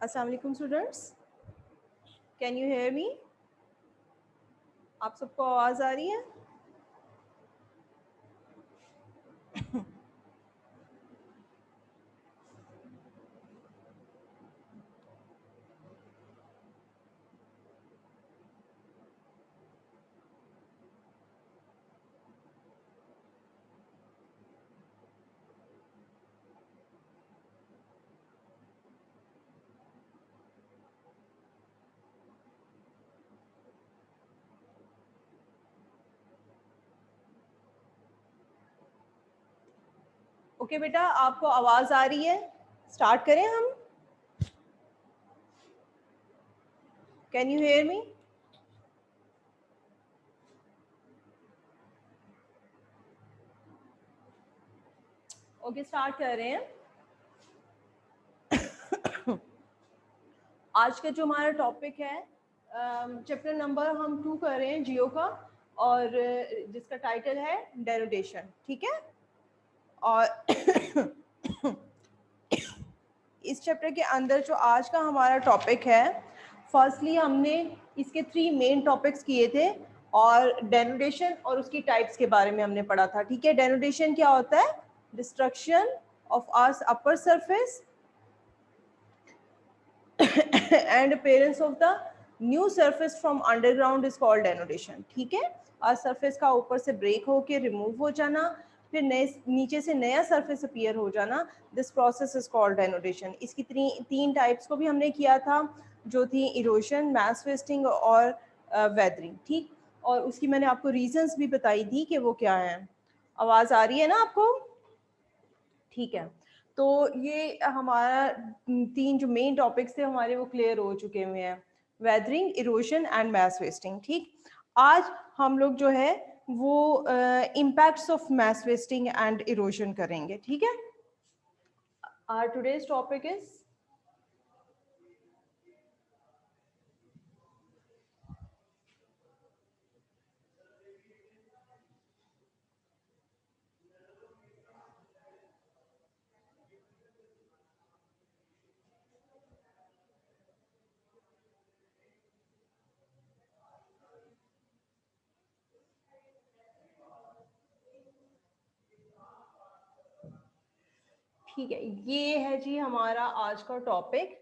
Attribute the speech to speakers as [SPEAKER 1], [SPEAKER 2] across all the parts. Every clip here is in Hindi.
[SPEAKER 1] अस्सलाम वालेकुम students, can you hear me? आप सबको आवाज़ आ रही है? ओके बेटा, आपको आवाज़ आ रही है? स्टार्ट करें हम? Can you hear me? Okay, start कर रहे हैं। आज का जो हमारा टॉपिक है, चैप्टर नंबर हम 2 कर रहे हैं जियो का, और जिसका टाइटल है डेनोटेशन। ठीक है, और इस चैप्टर के अंदर जो आज का हमारा टॉपिक है, फर्स्टली हमने इसके 3 मेन टॉपिक्स किए थे, और डेनोटेशन और उसकी टाइप्स के बारे में हमने पढ़ा था। ठीक है, डेनोटेशन क्या होता है? Destruction of earth upper surface and appearance of the new surface from underground is called denudation. ठीक है, अर्थ सरफेस का ऊपर से ब्रेक होके रिमूव हो जाना, फिर नए नीचे से नया सरफेस अपीयर हो जाना, दिस प्रोसेस इज कॉल्ड डेनोटेशन। इसकी तीन टाइप्स को भी हमने किया था, जो थी इरोजन, मास वेस्टिंग और वेदरिंग। ठीक, और उसकी मैंने आपको रीजंस भी बताई थी कि वो क्या है। आवाज आ रही है ना आपको? ठीक है, तो ये हमारा 3 जो मेन टॉपिक्स थे हमारे, वो क्लियर हो चुके हुए हैं, weathering, erosion and mass wasting. ठीक, आज हम लोग जो है वो impacts of mass wasting and erosion करेंगे। ठीक है, आवर टुडेज टॉपिक इज ठीक है, ये है जी हमारा आज का topic,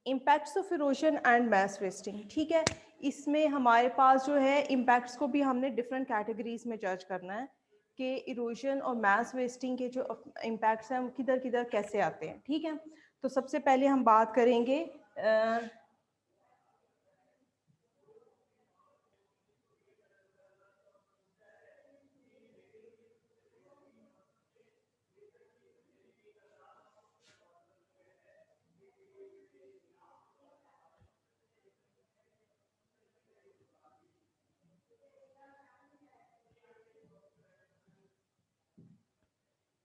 [SPEAKER 1] impacts of erosion and mass wasting. ठीक है, इसमें हमारे पास जो है इम्पैक्ट्स को भी हमने डिफरेंट कैटेगरीज में जज करना है कि इरोजन और मास वेस्टिंग के जो इम्पैक्ट्स हैं वो किधर किधर कैसे आते हैं। ठीक है, तो सबसे पहले हम बात करेंगे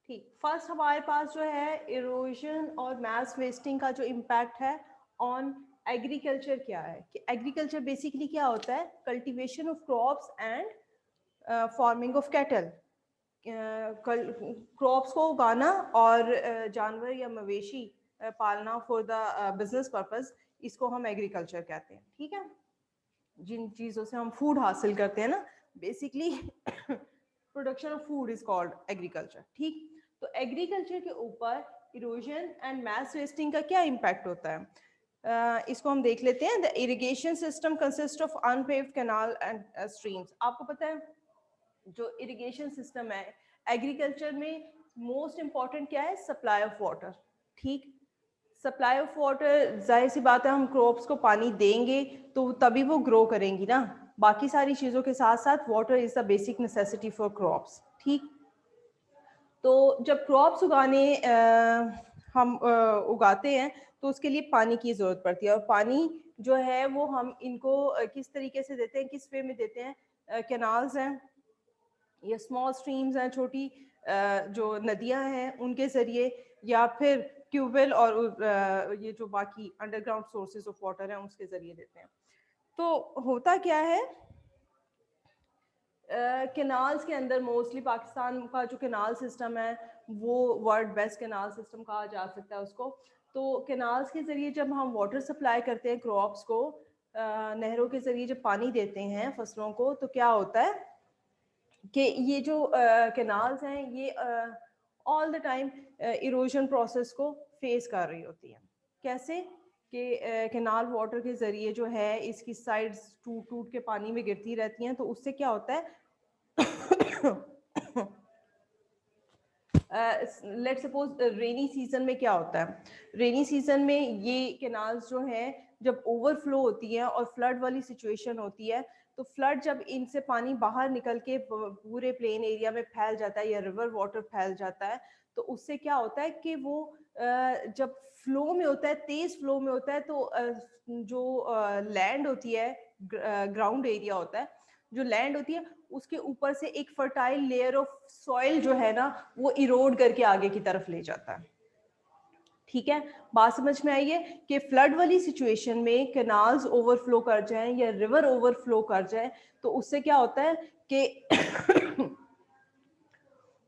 [SPEAKER 1] ठीक, फर्स्ट हमारे पास जो है इरोजन और मास वेस्टिंग का जो इम्पैक्ट है ऑन एग्रीकल्चर क्या है, कि एग्रीकल्चर बेसिकली क्या होता है? Cultivation of crops and farming of cattle. Crops को उगाना और जानवर या मवेशी पालना फॉर द बिजनेस पर्पस, इसको हम एग्रीकल्चर कहते हैं। ठीक है, जिन चीज़ों से हम फूड हासिल करते हैं ना, basically production of food is called agriculture. ठीक, तो एग्रीकल्चर के ऊपर इरोजन एंड मास वेस्टिंग का क्या इम्पैक्ट होता है, इसको हम देख लेते हैं। The irrigation system consist of unpaved canal and streams. आपको पता है जो इरिगेशन सिस्टम है एग्रीकल्चर में, मोस्ट इम्पॉर्टेंट क्या है? Supply of water. ठीक, सप्लाई ऑफ वाटर, जाहिर सी बात है हम क्रॉप्स को पानी देंगे तो तभी वो ग्रो करेंगी ना, बाकी सारी चीज़ों के साथ साथ water is the basic necessity for crops. ठीक, तो जब क्रॉप्स हम उगाते हैं तो उसके लिए पानी की ज़रूरत पड़ती है, और पानी जो है वो हम इनको किस तरीके से देते हैं, किस वे में देते हैं? कैनाल्स हैं या स्मॉल स्ट्रीम्स हैं, छोटी जो नदियां हैं उनके ज़रिए, या फिर ट्यूबवेल और ये जो बाकी अंडरग्राउंड सोर्सेज ऑफ वाटर हैं उसके ज़रिए देते हैं। तो होता क्या है कैनाल्स के अंदर मोस्टली पाकिस्तान का जो कैनाल सिस्टम है वो वर्ल्ड बेस्ट कैनाल सिस्टम कहा जा सकता है उसको। तो कैनाल्स के ज़रिए जब हम वाटर सप्लाई करते हैं क्रॉप्स को, नहरों के ज़रिए जब पानी देते हैं फसलों को, तो क्या होता है कि ये जो कैनाल्स हैं ये all the time erosion process को फेस कर रही होती हैं। कैसे कि कैनाल वाटर के ज़रिए जो है इसकी साइड्स टूट टूट के पानी में गिरती रहती हैं, तो उससे क्या होता है लेट सपोज रेनी सीजन में क्या होता है, रेनी सीजन में ये कैनाल्स जो हैं जब ओवरफ्लो होती है और फ्लड वाली सिचुएशन होती है, तो फ्लड जब इनसे पानी बाहर निकल के पूरे प्लेन एरिया में फैल जाता है या रिवर वाटर फैल जाता है, तो उससे क्या होता है कि वो जब फ्लो में होता है, तेज फ्लो में होता है, तो जो लैंड होती है, ग्राउंड एरिया होता है, जो लैंड होती है उसके ऊपर से एक फर्टाइल लेयर ऑफ सॉइल जो है ना वो इरोड करके आगे की तरफ ले जाता है। ठीक है, बात समझ में आई है कि फ्लड वाली सिचुएशन में कैनाल्स ओवरफ्लो कर जाएं या रिवर ओवरफ्लो कर जाए, तो उससे क्या होता है कि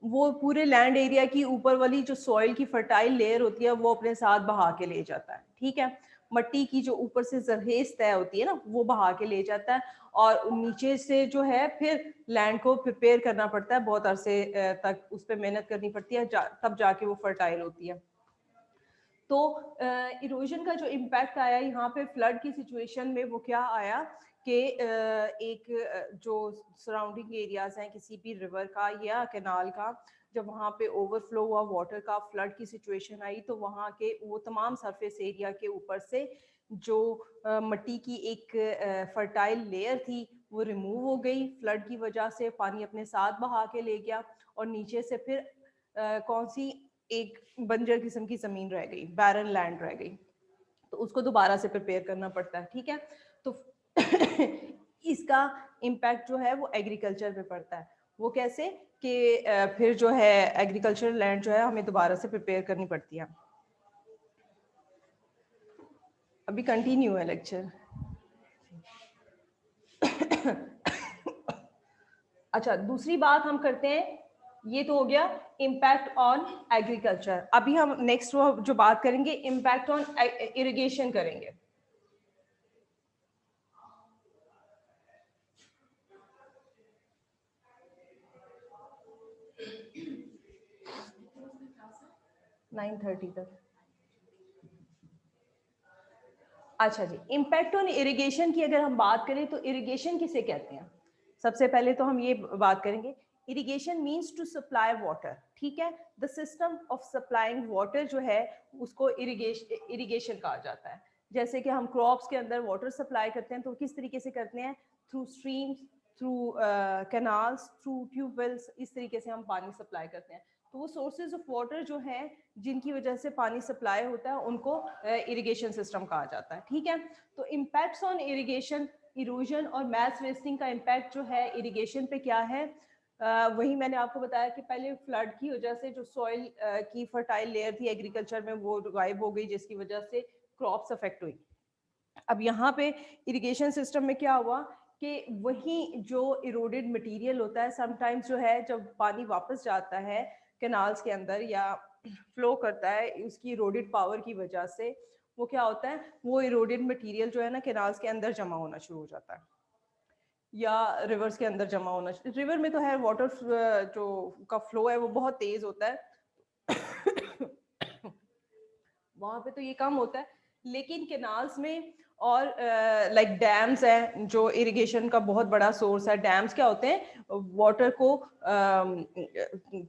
[SPEAKER 1] वो पूरे लैंड एरिया की ऊपर वाली जो सॉइल की फर्टाइल लेयर होती है वो अपने साथ बहा के ले जाता है। ठीक है, मट्टी की जो ऊपर से जरखेज तय होती है ना वो बहा के ले जाता है, और नीचे से जो है फिर लैंड को प्रिपेयर करना पड़ता है, बहुत अरसे तक उस पर मेहनत करनी पड़ती है, तब जाके वो फर्टाइल होती है। तो इरोजन का जो इम्पैक्ट आया यहाँ पे फ्लड की सिचुएशन में वो क्या आया कि एक जो सराउंडिंग एरियाज हैं किसी भी रिवर का या कैनाल का, जब वहाँ पे ओवरफ्लो हुआ वाटर का, फ्लड की सिचुएशन आई, तो वहाँ के वो तमाम सरफेस एरिया के ऊपर से जो मिट्टी की एक फर्टाइल लेयर थी वो रिमूव हो गई फ्लड की वजह से, पानी अपने साथ बहा के ले गया, और नीचे से फिर कौन सी एक बंजर किस्म की जमीन रह गई, बैरन लैंड रह गई, तो उसको दोबारा से प्रिपेयर करना पड़ता है। ठीक है, तो इसका इम्पैक्ट जो है वो एग्रीकल्चर पे पड़ता है। वो कैसे कि फिर जो है एग्रीकल्चर लैंड जो है हमें दोबारा से प्रिपेयर करनी पड़ती है। अभी कंटिन्यू है लेक्चर। अच्छा, दूसरी बात हम करते हैं, ये तो हो गया इम्पैक्ट ऑन एग्रीकल्चर। अभी हम नेक्स्ट जो बात करेंगे इम्पैक्ट ऑन इरिगेशन करेंगे। नाइन 9:30 तक। अच्छा जी, इम्पैक्ट ऑन इरिगेशन की अगर हम बात करें तो इरिगेशन किसे कहते हैं? सबसे पहले तो हम ये बात करेंगे, irrigation means to supply water. ठीक है, the system of supplying water जो है उसको इरिगेशन कहा जाता है। जैसे कि हम क्रॉप्स के अंदर वाटर सप्लाई करते हैं तो किस तरीके से करते हैं, through streams, through canals, through tube wells, इस तरीके से हम पानी सप्लाई करते हैं। तो वो सोर्सेज ऑफ वाटर जो है जिनकी वजह से पानी सप्लाई होता है उनको इरिगेशन सिस्टम कहा जाता है। ठीक है, तो इम्पैक्ट्स ऑन इरिगेशन, इरोजन और मैस वेस्टिंग का इम्पैक्ट जो है इरिगेशन पे क्या है, वही मैंने आपको बताया कि पहले फ्लड की वजह से जो सॉइल की फर्टाइल लेयर थी एग्रीकल्चर में वो गायब हो गई, जिसकी वजह से क्रॉप्स अफेक्ट हुई। अब यहाँ पे इरिगेशन सिस्टम में क्या हुआ कि वही जो इरोडेड मटेरियल होता है समटाइम्स जो है जब पानी वापस जाता है कैनाल्स के अंदर या फ्लो करता है उसकी इरोडेड पावर की वजह से, वो क्या होता है, वो इरोडेड मटेरियल जो है ना कैनाल्स के अंदर जमा होना शुरू हो जाता है या रिवर्स के अंदर जमा होना। रिवर में तो है वाटर जो का फ्लो है वो बहुत तेज होता है वहां पे तो ये कम होता है, लेकिन कैनाल्स में और लाइक डैम्स है जो इरिगेशन का बहुत बड़ा सोर्स है। डैम्स क्या होते हैं, वाटर को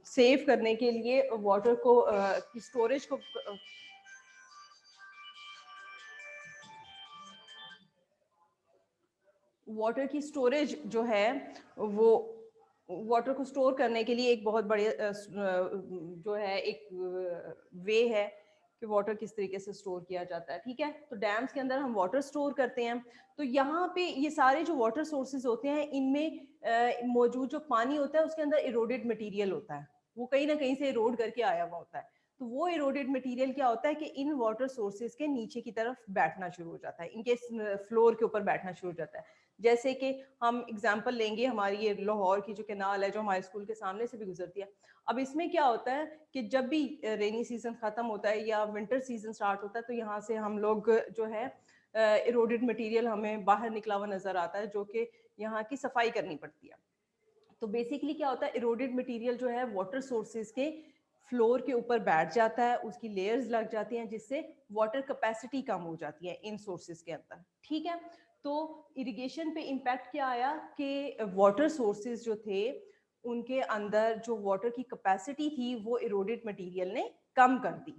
[SPEAKER 1] सेव करने के लिए, वाटर को स्टोरेज को वाटर की स्टोरेज जो है वो वाटर को स्टोर करने के लिए एक बहुत बड़े जो है एक वे है कि वाटर किस तरीके से स्टोर किया जाता है। ठीक है, तो डैम्स के अंदर हम वाटर स्टोर करते हैं। तो यहाँ पे ये सारे जो वाटर सोर्सेज होते हैं इनमें मौजूद जो पानी होता है उसके अंदर इरोडेड मटेरियल होता है, वो कहीं ना कहीं से इरोड करके आया हुआ होता है। तो वो इरोडेड मटेरियल क्या होता है कि इन वाटर सोर्सेज के नीचे की तरफ बैठना शुरू हो जाता है, इनके फ्लोर के ऊपर बैठना शुरू हो जाता है। जैसे कि हम एग्जांपल लेंगे, हमारी ये लाहौर की जो कैनाल है जो हमारे स्कूल के सामने से भी गुजरती है। अब इसमें क्या होता है कि जब भी रेनी सीजन खत्म होता है या विंटर सीजन स्टार्ट होता है तो यहाँ से हम लोग जो है इरोडेड मटेरियल हमें बाहर निकला हुआ नजर आता है, जो कि यहाँ की सफाई करनी पड़ती है। तो बेसिकली क्या होता है, इरोडेड मटेरियल जो है वाटर सोर्सेज के फ्लोर के ऊपर बैठ जाता है, उसकी लेयर्स लग जाती हैं, जिससे वाटर कैपेसिटी कम हो जाती है इन सोर्सेज के अंदर। ठीक है, तो इरिगेशन पे इम्पैक्ट क्या आया कि वाटर सोर्सेज जो थे उनके अंदर जो वाटर की कैपेसिटी थी वो इरोडेड मटेरियल ने कम कर दी।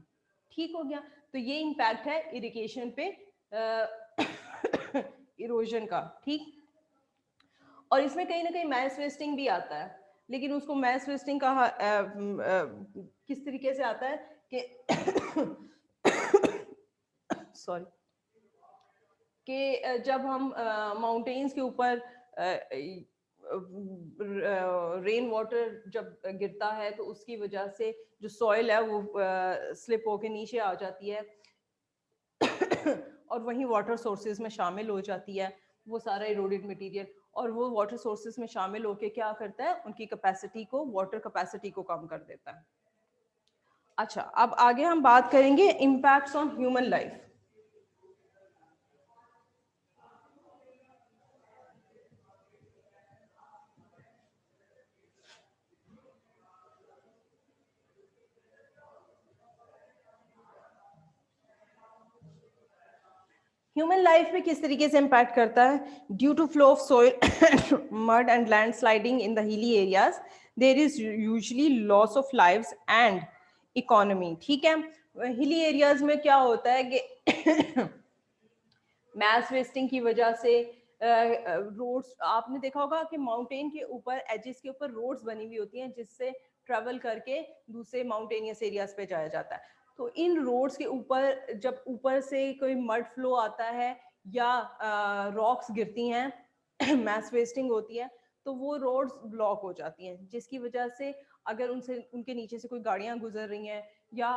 [SPEAKER 1] ठीक हो गया, तो ये इम्पैक्ट है इरिगेशन पे इरोजन का। ठीक, और इसमें कहीं ना कहीं मैस वेस्टिंग भी आता है, लेकिन उसको मैस वेस्टिंग का किस तरीके से आता है कि सॉरी, कि जब हम माउंटेन्स के ऊपर रेन वाटर जब गिरता है तो उसकी वजह से जो सॉइल है वो स्लिप होके नीचे आ जाती है और वहीं वाटर सोर्सेज में शामिल हो जाती है वो सारा इरोडेड मटेरियल, और वो वाटर सोर्सेज में शामिल होके क्या करता है, उनकी कैपेसिटी को, वाटर कैपेसिटी को कम कर देता है। अच्छा, अब आगे हम बात करेंगे impacts on human life. Human life में किस तरीके से इम्पैक्ट करता है? Due to flow of soil mud and land sliding in the hilly areas there is usually loss of lives and economy. ठीक है, हिली एरियाज में क्या होता है कि मैस वेस्टिंग की वजह से रोड्स, आपने देखा होगा कि माउंटेन के ऊपर एजेस के ऊपर रोड्स बनी हुई होती हैं जिससे ट्रेवल करके दूसरे माउंटेनियस एरियाज पे जाया जाता है। तो इन रोड्स के ऊपर जब ऊपर से कोई मड फ्लो आता है या रॉक्स गिरती हैं मैस वेस्टिंग होती है तो वो रोड्स ब्लॉक हो जाती हैं, जिसकी वजह से अगर उनसे उनके नीचे से कोई गाड़ियां गुजर रही हैं या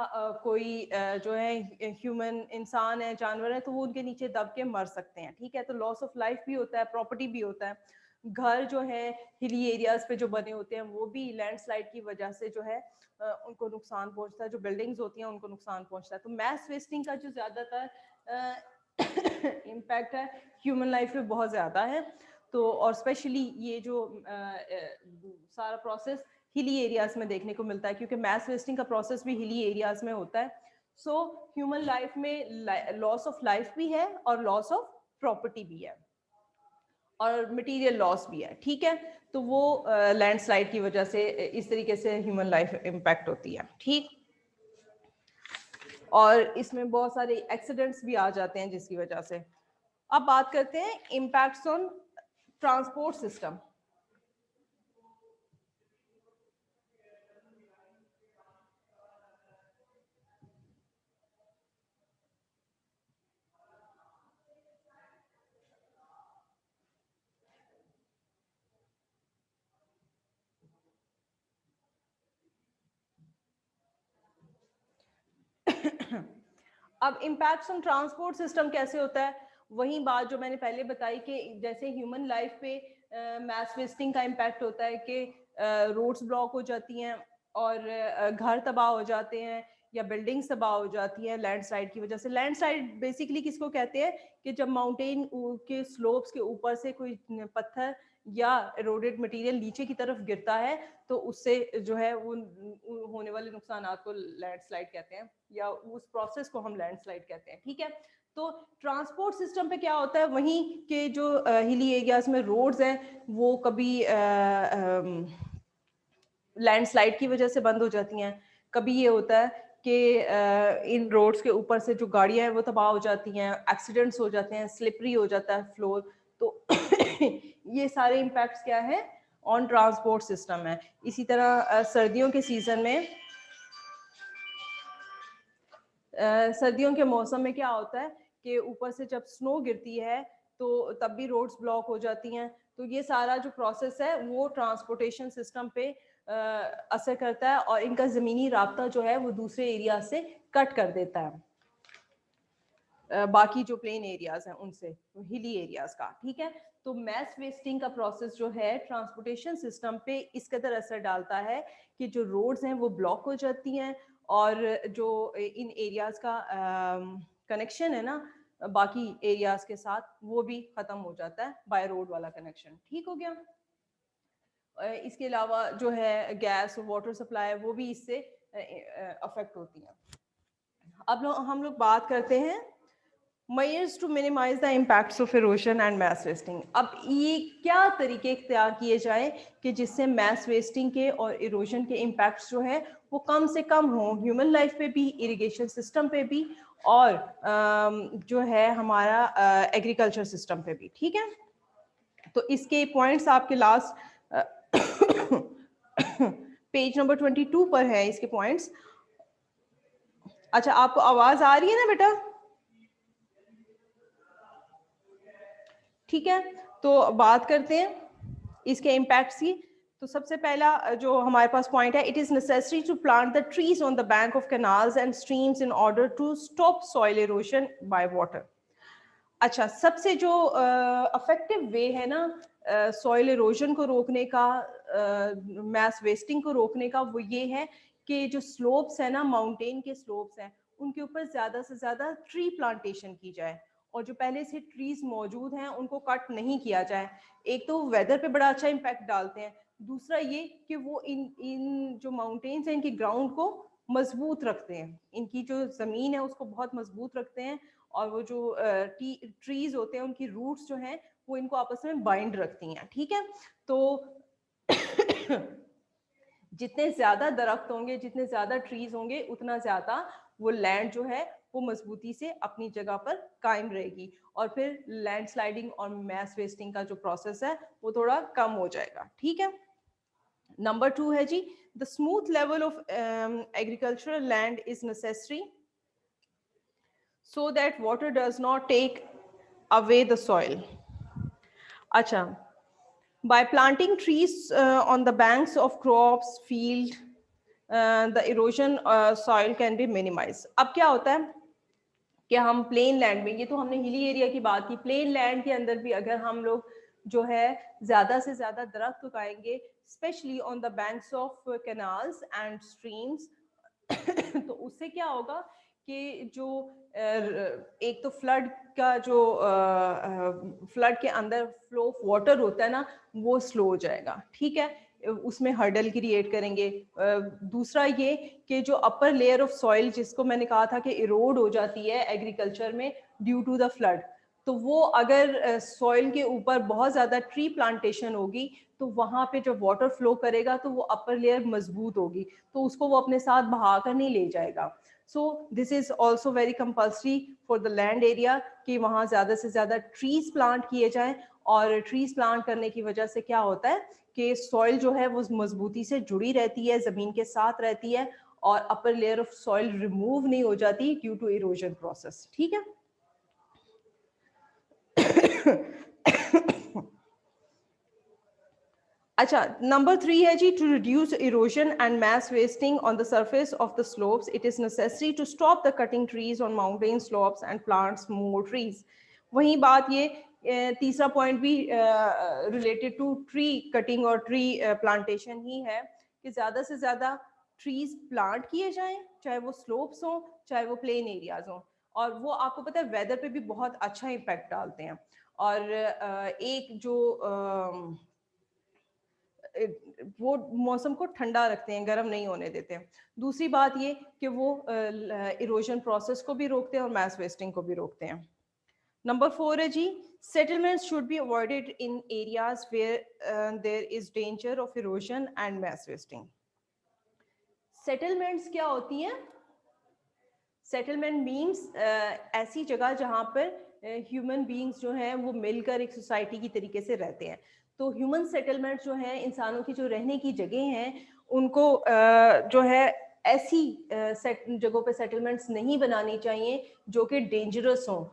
[SPEAKER 1] कोई जो है ह्यूमन इंसान है, जानवर है, तो वो उनके नीचे दब के मर सकते हैं। ठीक है, तो लॉस ऑफ लाइफ भी होता है, प्रॉपर्टी भी होता है। घर जो है हिली एरियाज पे जो बने होते हैं वो भी लैंडस्लाइड की वजह से जो है उनको नुकसान पहुंचता है, जो बिल्डिंग्स होती हैं उनको नुकसान पहुंचता है। तो मैस वेस्टिंग का जो ज्यादातर इम्पैक्ट है ह्यूमन लाइफ में बहुत ज्यादा है। तो और स्पेशली ये जो सारा प्रोसेस हिली एरियाज में देखने को मिलता है, क्योंकि मैस वेस्टिंग का प्रोसेस भी हिली एरियाज में होता है। सो ह्यूमन लाइफ में लॉस ऑफ लाइफ भी है और लॉस ऑफ प्रॉपर्टी भी है और मटेरियल लॉस भी है। ठीक है, तो वो लैंडस्लाइड की वजह से इस तरीके से ह्यूमन लाइफ इम्पैक्ट होती है। ठीक, और इसमें बहुत सारे एक्सीडेंट्स भी आ जाते हैं जिसकी वजह से। अब बात करते हैं इम्पैक्ट्स ऑन ट्रांसपोर्ट सिस्टम। अब इम्पैक्ट्स ऑन ट्रांसपोर्ट सिस्टम कैसे होता है? वही बात जो मैंने पहले बताई कि जैसे ह्यूमन लाइफ पे मैस वेस्टिंग का इम्पैक्ट होता है कि रोड्स ब्लॉक हो जाती हैं और घर तबाह हो जाते हैं या बिल्डिंग्स तबाह हो जाती हैं लैंडस्लाइड की वजह से। लैंडस्लाइड बेसिकली किसको कहते हैं कि जब माउंटेन के स्लोप्स के ऊपर से कोई पत्थर या एरोडेड मटेरियल नीचे की तरफ गिरता है तो उससे जो है वो होने वाले नुकसान को लैंडस्लाइड कहते हैं या उस प्रोसेस को हम लैंडस्लाइड कहते हैं। ठीक है, तो ट्रांसपोर्ट सिस्टम पे क्या होता है, वहीं के जो हिली एरियाज में रोड्स हैं वो कभी लैंडस्लाइड की वजह से बंद हो जाती हैं, कभी ये होता है कि इन रोड्स के ऊपर से जो गाड़ियां हैं वो तबाह हो जाती हैं, एक्सीडेंट्स हो जाते हैं, स्लिपरी हो जाता है फ्लोर। तो ये सारे इम्पैक्ट्स क्या है ऑन ट्रांसपोर्ट सिस्टम है। इसी तरह सर्दियों के सीजन में सर्दियों के मौसम में क्या होता है कि ऊपर से जब स्नो गिरती है तो तब भी रोड्स ब्लॉक हो जाती हैं। तो ये सारा जो प्रोसेस है वो ट्रांसपोर्टेशन सिस्टम पे असर करता है और इनका ज़मीनी राब्ता जो है वो दूसरे एरिया से कट कर देता है, बाकी जो प्लेन एरियाज हैं उनसे, हिली एरियाज का, ठीक है। तो मैस वेस्टिंग का प्रोसेस जो है ट्रांसपोर्टेशन सिस्टम पे इस कदर असर डालता है कि जो रोड्स हैं वो ब्लॉक हो जाती हैं और जो इन एरियाज का कनेक्शन है ना बाकी एरियाज के साथ वो भी ख़त्म हो जाता है बाय रोड वाला कनेक्शन, ठीक हो गया। इसके अलावा जो है गैस और वाटर सप्लाई वो भी इससे अफेक्ट होती हैं। अब हम लोग बात करते हैं measures to minimize the impacts of erosion and mass wasting। अब ये क्या तरीके इख्तियार किए जाएं कि जिससे mass wasting के और erosion के impacts जो है वो कम से कम हो, ह्यूमन लाइफ पे भी, इरिगेशन सिस्टम पे भी और जो है हमारा एग्रीकल्चर सिस्टम पे भी, ठीक है। तो इसके पॉइंट्स आपके लास्ट पेज नंबर 22 पर है इसके पॉइंट्स। अच्छा, आपको आवाज आ रही है ना बेटा? ठीक है, तो बात करते हैं इसके इम्पैक्ट्स की। तो सबसे पहला जो हमारे पास पॉइंट है, it is necessary to plant the trees on the bank of canals and streams in order to stop soil erosion by water. अच्छा, सबसे जो अफेक्टिव वे है ना सॉइल इरोजन को रोकने का, मैस वेस्टिंग को रोकने का, वो ये है कि जो स्लोप्स है ना, माउंटेन के स्लोप्स हैं, उनके ऊपर ज़्यादा से ज़्यादा ट्री प्लांटेशन की जाए और जो पहले से ट्रीज मौजूद हैं उनको कट नहीं किया जाए। एक तो वेदर पे बड़ा अच्छा इम्पैक्ट डालते हैं, दूसरा ये कि वो इन जो माउंटेन्स हैं इनकी ग्राउंड को मजबूत रखते हैं, इनकी जो ज़मीन है उसको बहुत मजबूत रखते हैं और वो जो ट्रीज होते हैं उनकी रूट्स जो हैं वो इनको आपस में बाइंड रखती हैं, ठीक है। तो जितने ज्यादा दरख्त होंगे, जितने ज्यादा ट्रीज होंगे, उतना ज्यादा वो लैंड जो है वो मजबूती से अपनी जगह पर कायम रहेगी और फिर लैंडस्लाइडिंग और मैस वेस्टिंग का जो प्रोसेस है वो थोड़ा कम हो जाएगा, ठीक है। नंबर 2 है जी, the smooth level of agricultural land is necessary so that water does not take away the soil। अच्छा, by planting trees on the banks of crops field the erosion soil can be minimized। अब क्या होता है कि हम प्लेन लैंड में, ये तो हमने हिली एरिया की बात की, प्लेन लैंड के अंदर भी अगर हम लोग जो है ज्यादा से ज्यादा दरख्त उगाएंगे, specially on the banks of canals and streams, तो उससे क्या होगा कि जो एक तो फ्लड का जो फ्लड के अंदर फ्लो ऑफ वाटर होता है ना वो स्लो हो जाएगा, ठीक है, उसमें हर्डल क्रिएट करेंगे। दूसरा ये कि जो अपर लेयर ऑफ सॉइल जिसको मैंने कहा था कि इरोड हो जाती है एग्रीकल्चर में ड्यू टू द फ्लड, तो वो अगर सॉइल के ऊपर बहुत ज़्यादा ट्री प्लांटेशन होगी तो वहाँ पे जब वाटर फ्लो करेगा तो वो अपर लेयर मजबूत होगी तो उसको वो अपने साथ बहा कर नहीं ले जाएगा। So this is also very compulsory for the land area कि वहाँ ज़्यादा से ज़्यादा ट्रीज प्लांट किए जाएं और ट्रीज प्लांट करने की वजह से क्या होता है कि सॉइल जो है वो मजबूती से जुड़ी रहती है, ज़मीन के साथ रहती है और upper layer of soil remove नहीं हो जाती ड्यू टू इरोजन प्रोसेस, ठीक है। अच्छा, नंबर 3 है जी, to reduce erosion and mass wasting on the surface of the slopes it is necessary to stop the cutting trees on mountain slopes and plants more trees. वही बात ये तीसरा पॉइंट भी रिलेटेड टू ट्री कटिंग और ट्री प्लांटेशन ही है कि ज़्यादा से ज़्यादा ट्रीज प्लांट किए जाएं, चाहे वो स्लोप्स हों चाहे वो प्लेन एरियाज हों, और वो आपको पता है वेदर पे भी बहुत अच्छा इम्पैक्ट डालते हैं और एक जो वो मौसम को ठंडा रखते हैं, गर्म नहीं होने देते हैं। दूसरी बात ये कि वो इरोजन प्रोसेस को भी रोकते हैं और मैस वेस्टिंग को भी रोकते हैं। नंबर 4 है जी, settlements should be avoided in areas where there is danger of erosion and mass wasting। Settlements क्या होती हैं? सेटलमेंट मीन्स ऐसी जगह जहाँ पर ह्यूमन बीइंग्स जो हैं वो मिलकर एक सोसाइटी की तरीके से रहते हैं। तो ह्यूमन सेटलमेंट जो है इंसानों की जो रहने की जगह हैं उनको जो है ऐसी जगहों पे सेटलमेंट्स नहीं बनानी चाहिए जो कि डेंजरस हों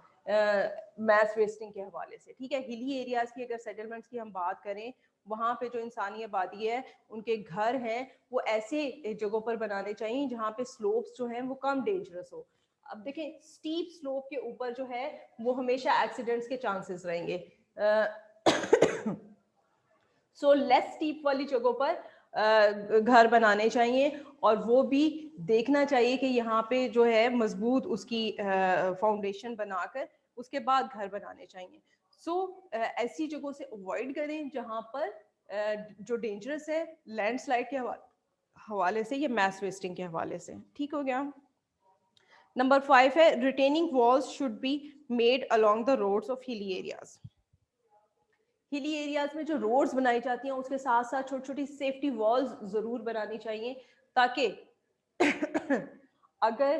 [SPEAKER 1] मैस वेस्टिंग के हवाले से, ठीक है। हिली एरियाज की अगर सेटलमेंट्स की हम बात करें वहाँ पे जो इंसानी आबादी है, उनके घर हैं, वो ऐसे जगहों पर बनाने चाहिए जहाँ पे स्लोप्स जो हैं वो कम डेंजरस हो। अब देखें स्टीप स्लोप के ऊपर जो है वो हमेशा एक्सीडेंट्स के चांसेस रहेंगे। सो लेस स्टीप वाली जगहों पर घर बनाने चाहिए, और वो भी देखना चाहिए कि यहाँ पे जो है मजबूत उसकी फाउंडेशन बनाकर उसके बाद घर बनाने चाहिए। सो ऐसी जगहों से अवॉइड करें जहाँ पर जो डेंजरस है लैंडस्लाइड के हवाले से या मैस वेस्टिंग के हवाले से। ठीक हो गया। नंबर 5 है retaining walls should be made along the roads of hilly areas. Hilly areas में जो रोड्स बनाई जाती हैं उसके साथ साथ छोटी छोटी सेफ्टी वॉल्स जरूर बनानी चाहिए, ताकि अगर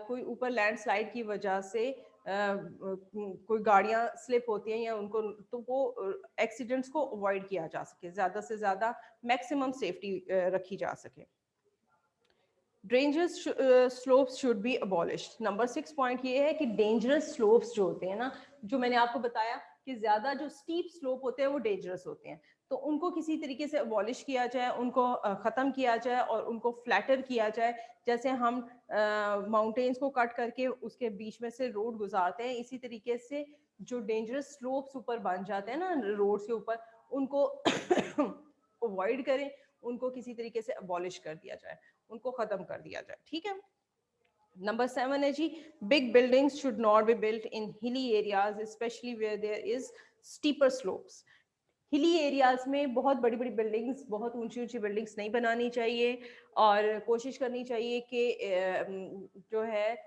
[SPEAKER 1] कोई ऊपर लैंडस्लाइड की वजह से कोई गाड़ियां स्लिप होती हैं या उनको, तो वो एक्सीडेंट्स को अवॉइड किया जा सके, ज्यादा से ज्यादा मैक्सिमम सेफ्टी रखी जा सके। Dangerous slopes should be abolished. Number 6 point ये है कि डेंजरस स्लोप्स जो होते हैं ना, जो मैंने आपको बताया कि ज्यादा जो स्टीप स्लोप होते हैं वो डेंजरस होते हैं, तो उनको किसी तरीके से अबॉलिश किया जाए, उनको ख़त्म किया जाए और उनको फ्लैटर किया जाए। जैसे हम माउंटेन्स को कट करके उसके बीच में से रोड गुजारते हैं, इसी तरीके से जो डेंजरस स्लोप्स ऊपर बन जाते हैं ना रोड के ऊपर, उनको अवॉइड करें, उनको किसी तरीके से अबॉलिश कर दिया जाए, उनको ख़त्म कर दिया जाए। ठीक है। नंबर 7 है जी, big buildings should not be built in hilly areas specially where there is steeper slopes. Hilly areas में बहुत बड़ी बड़ी बिल्डिंग्स, बहुत ऊंची ऊंची बिल्डिंग्स नहीं बनानी चाहिए, और कोशिश करनी चाहिए कि जो है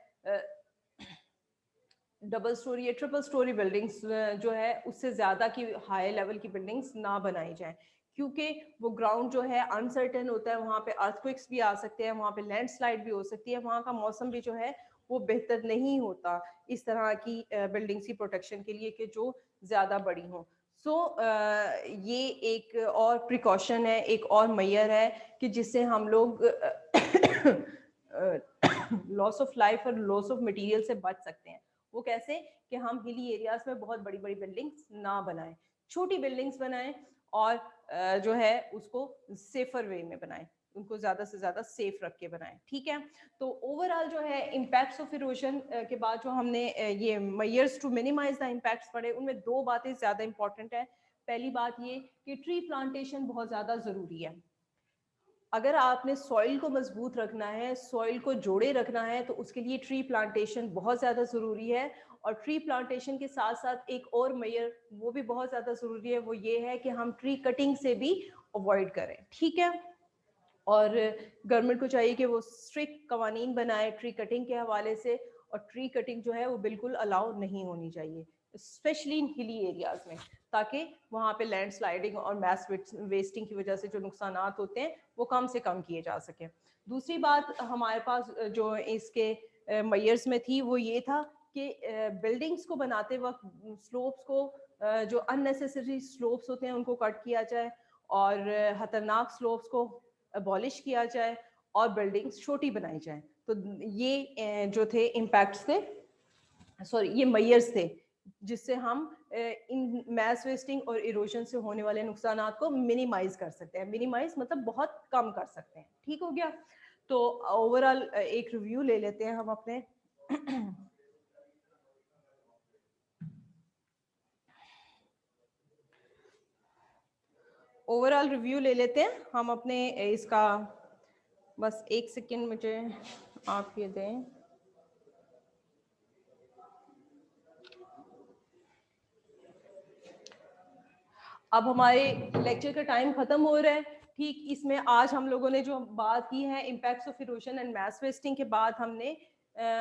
[SPEAKER 1] डबल स्टोरी या ट्रिपल स्टोरी बिल्डिंग्स जो है उससे ज़्यादा की हाई लेवल की बिल्डिंग्स ना बनाई जाएं, क्योंकि वो ग्राउंड जो है अनसर्टेन होता है, वहाँ पे अर्थक्वेक्स भी आ सकते हैं, वहाँ पे लैंडस्लाइड भी हो सकती है, वहाँ का मौसम भी जो है वो बेहतर नहीं होता इस तरह की बिल्डिंग्स की प्रोटेक्शन के लिए कि जो ज़्यादा बड़ी हों। सो ये एक और प्रिकॉशन है, एक और मैयर है कि जिससे हम लोग लॉस ऑफ लाइफ और लॉस ऑफ मटेरियल से बच सकते हैं। वो कैसे कि हम हिली एरियाज में बहुत बड़ी बड़ी बिल्डिंग्स ना बनाएं, छोटी बिल्डिंग्स बनाएं, और जो है उसको सेफर वे में बनाएं, उनको ज्यादा से ज्यादा सेफ रख के बनाएं। ठीक है। तो ओवरऑल जो है इम्पैक्ट्स ऑफ इरोजन के बाद जो हमने ये measures to minimize the impacts पढ़े, उनमें दो बातें ज्यादा इंपॉर्टेंट है। पहली बात ये कि ट्री प्लांटेशन बहुत ज्यादा जरूरी है। अगर आपने सॉइल को मजबूत रखना है, सॉइल को जोड़े रखना है, तो उसके लिए ट्री प्लांटेशन बहुत ज़्यादा ज़रूरी है। और ट्री प्लांटेशन के साथ साथ एक और मेजर वो भी बहुत ज़्यादा ज़रूरी है, वो ये है कि हम ट्री कटिंग से भी अवॉइड करें। ठीक है। और गवर्नमेंट को चाहिए कि वो स्ट्रिक्ट कवानीन बनाए ट्री कटिंग के हवाले से, और ट्री कटिंग जो है वो बिल्कुल अलाउ नहीं होनी चाहिए, स्पेशली इन हिली एरियाज में, ताकि वहाँ पे लैंड स्लाइडिंग और मैस वेस्टिंग की वजह से जो नुकसान होते हैं वो कम से कम किए जा सके। दूसरी बात हमारे पास जो इसके मेयर्स में थी वो ये था कि बिल्डिंग्स को बनाते वक्त स्लोप्स को, जो अननेसेसरी स्लोप्स होते हैं उनको कट किया जाए, और खतरनाक स्लोप्स को अबॉलिश किया जाए, और बिल्डिंग्स छोटी बनाई जाए। तो ये जो थे इम्पैक्ट्स थे, सॉरी ये मेयर्स थे, जिससे हम इन मैस वेस्टिंग और इरोजन से होने वाले नुकसान को मिनिमाइज कर सकते हैं। मिनिमाइज मतलब बहुत कम कर सकते हैं। ठीक हो गया। तो ओवरऑल एक रिव्यू ले लेते हैं हम अपने ओवरऑल रिव्यू ले लेते हैं हम अपने इसका। बस एक सेकेंड मुझे आप ये दें। अब हमारे लेक्चर का टाइम खत्म हो रहा है। ठीक इसमें आज हम लोगों ने जो बात की है impacts of erosion and mass wasting के बाद हमने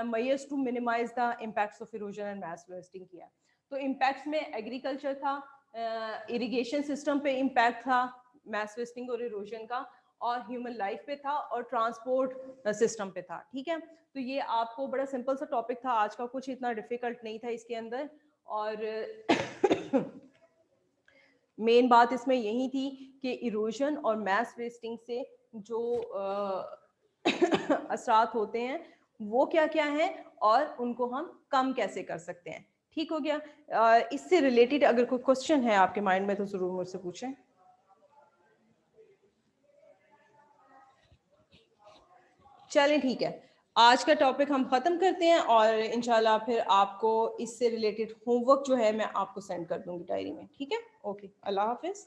[SPEAKER 1] measures to minimize the impacts of erosion and mass wasting किया। तो इम्पैक्ट्स में एग्रीकल्चर था, इरिगेशन सिस्टम पे इम्पैक्ट था मैस वेस्टिंग और इरोजन का, और ह्यूमन लाइफ पे था, और ट्रांसपोर्ट सिस्टम पे था। ठीक है। तो ये आपको बड़ा सिंपल सा टॉपिक था आज का, कुछ इतना डिफिकल्ट नहीं था इसके अंदर। और मेन बात इसमें यही थी कि इरोजन और मैस वेस्टिंग से जो असरात होते हैं वो क्या क्या हैं, और उनको हम कम कैसे कर सकते हैं। ठीक हो गया। इससे रिलेटेड अगर कोई क्वेश्चन है आपके माइंड में तो ज़रूर मुझसे पूछें। चलें ठीक है, आज का टॉपिक हम ख़त्म करते हैं और इंशाल्लाह फिर आपको इससे रिलेटेड होमवर्क जो है मैं आपको सेंड कर दूंगी डायरी में, ठीक है? ओके, अल्लाह हाफिज़।